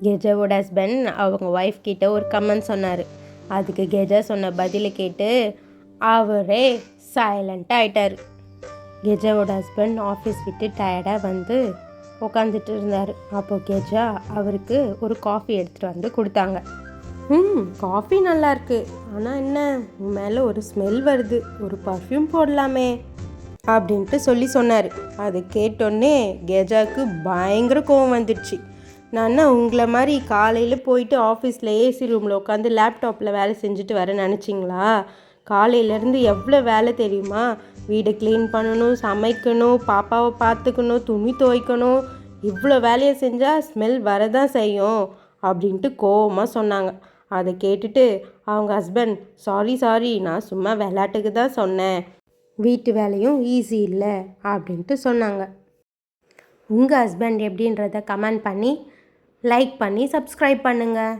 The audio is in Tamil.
கெஜாவோட ஹஸ்பண்ட் அவங்க ஒய்ஃப் கிட்ட ஒரு கமெண்ட் சொன்னார். அதுக்கு கெஜா சொன்ன பதிலை கேட்டு அவரே சைலண்ட்டாக ஆயிட்டார். கெஜாவோட ஹஸ்பண்ட் ஆஃபீஸ் விட்டு டயர்டாக வந்து உட்காந்துட்டு இருந்தார். அப்போ கெஜா அவருக்கு ஒரு காஃபி எடுத்துகிட்டு வந்து கொடுத்தாங்க. காஃபி நல்லாயிருக்கு, ஆனால் என்ன உன் மேலே ஒரு ஸ்மெல் வருது, ஒரு பர்ஃப்யூம் போடலாமே அப்படின்ட்டு சொன்னார். அதை கேட்டோன்னே கெஜாவுக்கு பயங்கர கோவம் வந்துடுச்சு. நான் உங்களை மாதிரி காலையில் போயிட்டு ஆஃபீஸில் ஏசி ரூமில் உட்காந்து லேப்டாப்பில் வேலை செஞ்சுட்டு வரேன்னு நினச்சிங்களா? காலையிலேருந்து எவ்வளோ வேலை தெரியுமா? வீடை க்ளீன் பண்ணணும், சமைக்கணும், பாப்பாவை பார்த்துக்கணும், துணி துவைக்கணும். இவ்வளோ வேலையை செஞ்சால் ஸ்மெல் வரதான் செய்யும் அப்படின்ட்டு கோவமாக சொன்னாங்க. அதை கேட்டுட்டு அவங்க ஹஸ்பண்ட் சாரி நான் சும்மா விளையாட்டுக்கு தான் சொன்னேன், வீட்டு வேலையும் ஈஸி இல்லை அப்படின்ட்டு சொன்னாங்க. உங்கள் ஹஸ்பண்ட் எப்படின்றத கமெண்ட் பண்ணி லைக் பண்ணி சப்ஸ்கிரைப் பண்ணுங்கள்.